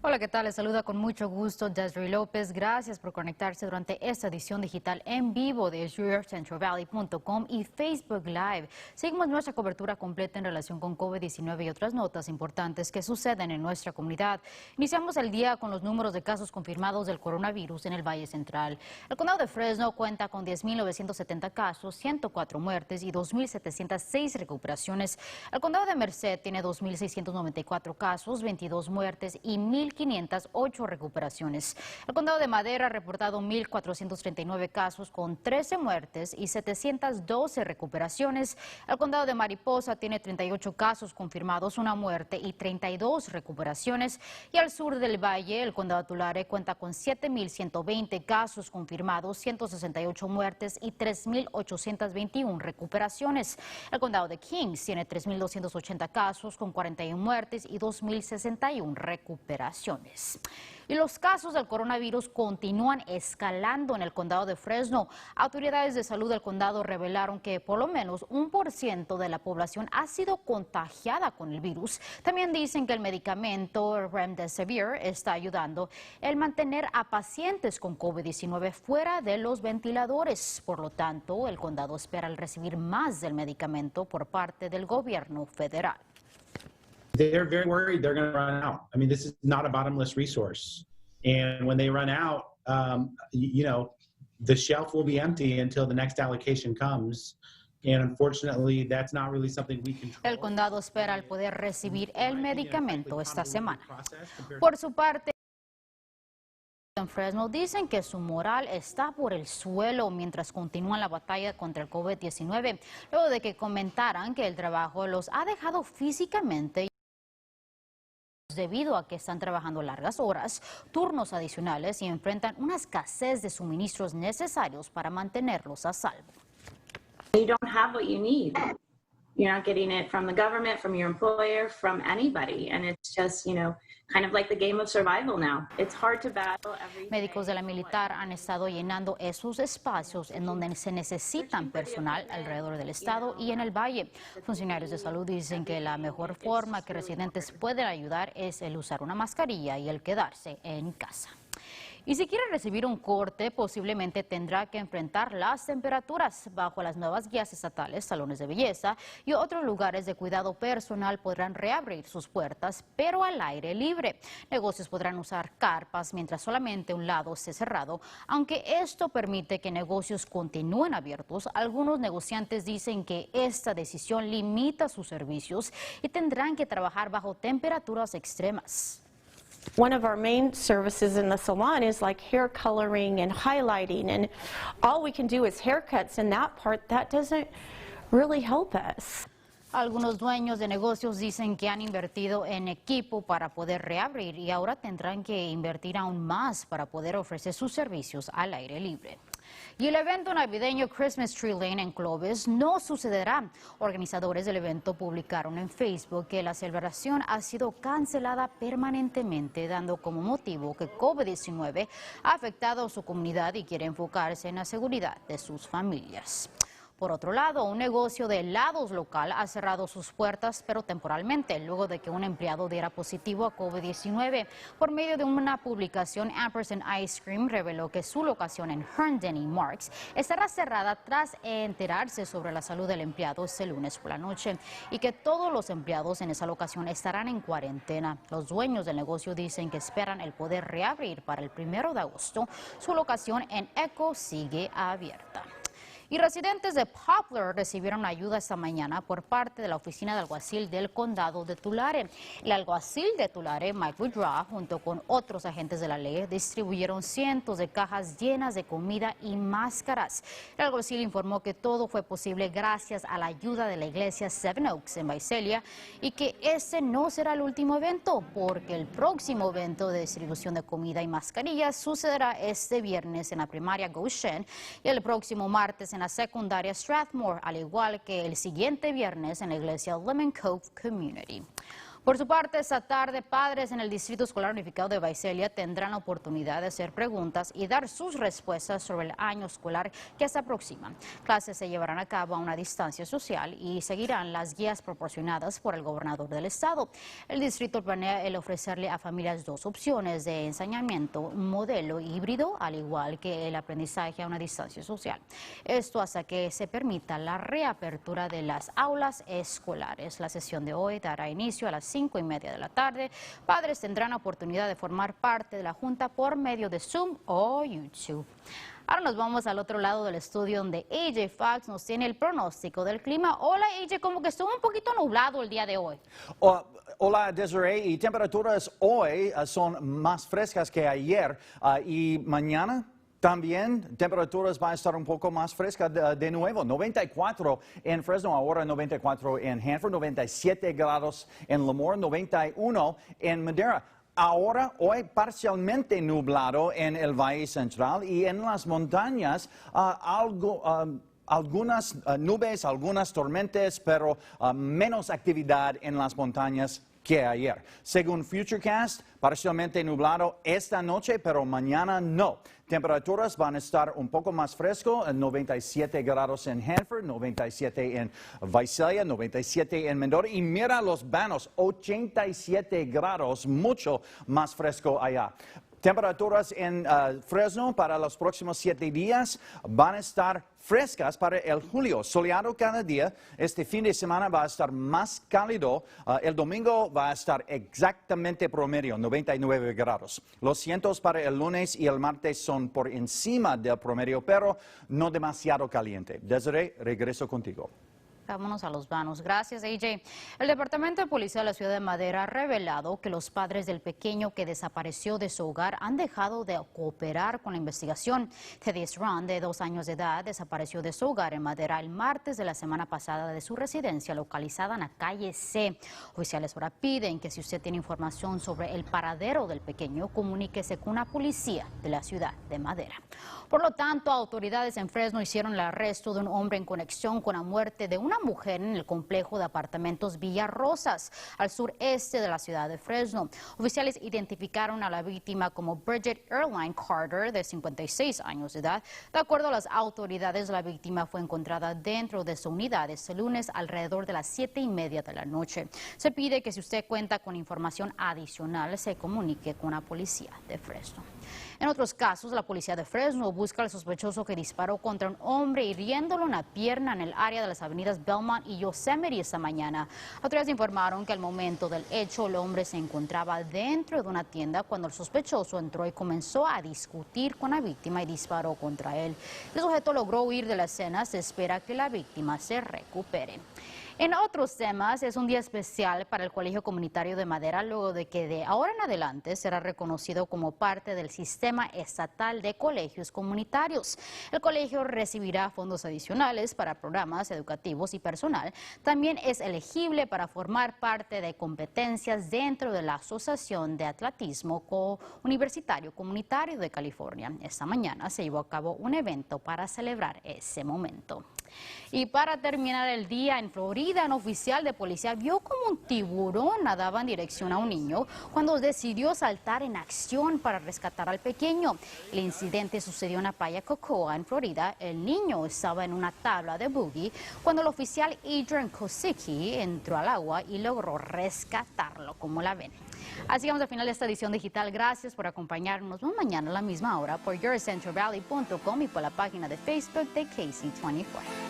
Hola, ¿qué tal? Les saluda con mucho gusto Desiree López. Gracias por conectarse durante esta edición digital en vivo de YourCentralValley.com y Facebook Live. Seguimos nuestra cobertura completa en relación con COVID-19 y otras notas importantes que suceden en nuestra comunidad. Iniciamos el día con los números de casos confirmados del coronavirus en el Valle Central. El condado de Fresno cuenta con 10.970 casos, 104 muertes y 2.706 recuperaciones. El condado de Merced tiene 2.694 casos, 22 muertes y 1.508 recuperaciones. El condado de Madera ha reportado 1.439 casos con 13 muertes y 712 recuperaciones. El condado de Mariposa tiene 38 casos confirmados, una muerte y 32 recuperaciones. Y al sur del valle, el condado de Tulare cuenta con 7.120 casos confirmados, 168 muertes y 3.821 recuperaciones. El condado de Kings tiene 3.280 casos con 41 muertes y 2.061 recuperaciones. Y los casos del coronavirus continúan escalando en el condado de Fresno. Autoridades de salud del condado revelaron que por lo menos 1% de la población ha sido contagiada con el virus. También dicen que el medicamento Remdesivir está ayudando en mantener a pacientes con COVID-19 fuera de los ventiladores. Por lo tanto, el condado espera recibir más del medicamento por parte del gobierno federal. They're very worried they're going to run out. I mean, this is not a bottomless resource. And when they run out, the shelf will be empty until the next allocation comes. And unfortunately, that's not really something we control. El condado espera el poder recibir el medicamento esta semana. Por su parte, en Fresno dicen que su moral está por el suelo mientras continúan la batalla contra el COVID-19, luego de que comentaran que el trabajo los ha dejado físicamente debido a que están trabajando largas horas, turnos adicionales y enfrentan una escasez de suministros necesarios para mantenerlos a salvo. You don't have what you need. You're not getting it from the government, from your employer, from anybody. And it's just, kind of like the game of survival now. It's hard to battle every day. Médicos de la militar han estado llenando esos espacios en donde se necesitan personal alrededor del estado y en el valle. Funcionarios de salud dicen que la mejor forma que residentes pueden ayudar es el usar una mascarilla y el quedarse en casa. Y si quiere recibir un corte, posiblemente tendrá que enfrentar las temperaturas. Bajo las nuevas guías estatales, salones de belleza y otros lugares de cuidado personal podrán reabrir sus puertas, pero al aire libre. Negocios podrán usar carpas mientras solamente un lado esté cerrado. Aunque esto permite que negocios continúen abiertos, algunos negociantes dicen que esta decisión limita sus servicios y tendrán que trabajar bajo temperaturas extremas. One of our main services in the salon is like hair coloring and highlighting, and all we can do is haircuts, and that doesn't really help us. Algunos dueños de negocios dicen que han invertido en equipo para poder reabrir y ahora tendrán que invertir aún más para poder ofrecer sus servicios al aire libre. Y el evento navideño Christmas Tree Lane en Clovis no sucederá. Organizadores del evento publicaron en Facebook que la celebración ha sido cancelada permanentemente, dando como motivo que COVID-19 ha afectado a su comunidad y quiere enfocarse en la seguridad de sus familias. Por otro lado, un negocio de helados local ha cerrado sus puertas, pero temporalmente, luego de que un empleado diera positivo a COVID-19. Por medio de una publicación, Ampersand Ice Cream reveló que su locación en Herndon y Marks estará cerrada tras enterarse sobre la salud del empleado este lunes por la noche y que todos los empleados en esa locación estarán en cuarentena. Los dueños del negocio dicen que esperan el poder reabrir para el 1 de agosto. Su locación en Echo sigue abierta. Y residentes de Poplar recibieron ayuda esta mañana por parte de la oficina de alguacil del condado de Tulare. El alguacil de Tulare, Mike Woodruff, junto con otros agentes de la ley, distribuyeron cientos de cajas llenas de comida y máscaras. El alguacil informó que todo fue posible gracias a la ayuda de la iglesia Seven Oaks en Visalia y que este no será el último evento, porque el próximo evento de distribución de comida y mascarillas sucederá este viernes en la primaria Goshen y el próximo martes en la secundaria Strathmore, al igual que el siguiente viernes en la iglesia Lemon Cove Community. Por su parte, esta tarde, padres en el Distrito Escolar Unificado de Visalia tendrán la oportunidad de hacer preguntas y dar sus respuestas sobre el año escolar que se aproxima. Clases se llevarán a cabo a una distancia social y seguirán las guías proporcionadas por el gobernador del estado. El distrito planea el ofrecerle a familias dos opciones de enseñamiento, un modelo híbrido, al igual que el aprendizaje a una distancia social. Esto hasta que se permita la reapertura de las aulas escolares. La sesión de hoy dará inicio a las 5:30 de la tarde. Padres tendrán la oportunidad de formar parte de la Junta por medio de Zoom o YouTube. Ahora nos vamos al otro lado del estudio donde AJ Fox nos tiene el pronóstico del clima. Hola AJ, como que estuvo un poquito nublado el día de hoy. Hola Desiree, y temperaturas hoy son más frescas que ayer y mañana también temperaturas van a estar un poco más frescas de nuevo. 94 en Fresno, ahora 94 en Hanford, 97 grados en Lemoore, 91 en Madera. Ahora, hoy parcialmente nublado en el Valle Central y en las montañas algunas nubes, algunas tormentas, pero menos actividad en las montañas que ayer. Según Futurecast, parcialmente nublado esta noche, pero mañana no. Temperaturas van a estar un poco más fresco, 97 grados en Hanford, 97 en Visalia, 97 en Mendota y mira los Banos, 87 grados, mucho más fresco allá. Temperaturas en Fresno para los próximos 7 días van a estar frescas para el julio. Soleado cada día. Este fin de semana va a estar más cálido. El domingo va a estar exactamente promedio, 99 grados. Los vientos para el lunes y el martes son por encima del promedio, pero no demasiado caliente. Desiree, regreso contigo. Vámonos a los Banos. Gracias, AJ. El Departamento de Policía de la Ciudad de Madera ha revelado que los padres del pequeño que desapareció de su hogar han dejado de cooperar con la investigación. Teddy Ron, de 2 años de edad, desapareció de su hogar en Madera el martes de la semana pasada de su residencia localizada en la calle C. Oficiales ahora piden que si usted tiene información sobre el paradero del pequeño, comuníquese con la policía de la ciudad de Madera. Por lo tanto, autoridades en Fresno hicieron el arresto de un hombre en conexión con la muerte de una mujer en el complejo de apartamentos Villa Rosas, al sureste de la ciudad de Fresno. Oficiales identificaron a la víctima como Bridget Earline Carter, de 56 años de edad. De acuerdo a las autoridades, la víctima fue encontrada dentro de su unidad este lunes alrededor de las 7:30 de la noche. Se pide que si usted cuenta con información adicional, se comunique con la policía de Fresno. En otros casos, la policía de Fresno busca al sospechoso que disparó contra un hombre hiriéndolo en la pierna en el área de las avenidas Belmont y Yosemite esta mañana. Autoridades informaron que al momento del hecho el hombre se encontraba dentro de una tienda cuando el sospechoso entró y comenzó a discutir con la víctima y disparó contra él. El sujeto logró huir de la escena. Se espera que la víctima se recupere. En otros temas, es un día especial para el Colegio Comunitario de Madera, luego de que de ahora en adelante será reconocido como parte del Sistema Estatal de Colegios Comunitarios. El colegio recibirá fondos adicionales para programas educativos y personal. También es elegible para formar parte de competencias dentro de la Asociación de Atletismo Universitario Comunitario de California. Esta mañana se llevó a cabo un evento para celebrar ese momento. Y para terminar el día, en Florida, un oficial de policía vio como un tiburón nadaba en dirección a un niño cuando decidió saltar en acción para rescatar al pequeño. El incidente sucedió en la playa Cocoa, en Florida. El niño estaba en una tabla de buggy cuando el oficial Adrian Kosicki entró al agua y logró rescatarlo, como la ven. Así llegamos al final de esta edición digital. Gracias por acompañarnos. Nos vemos mañana a la misma hora por yourcentralvalley.com y por la página de Facebook de KC24.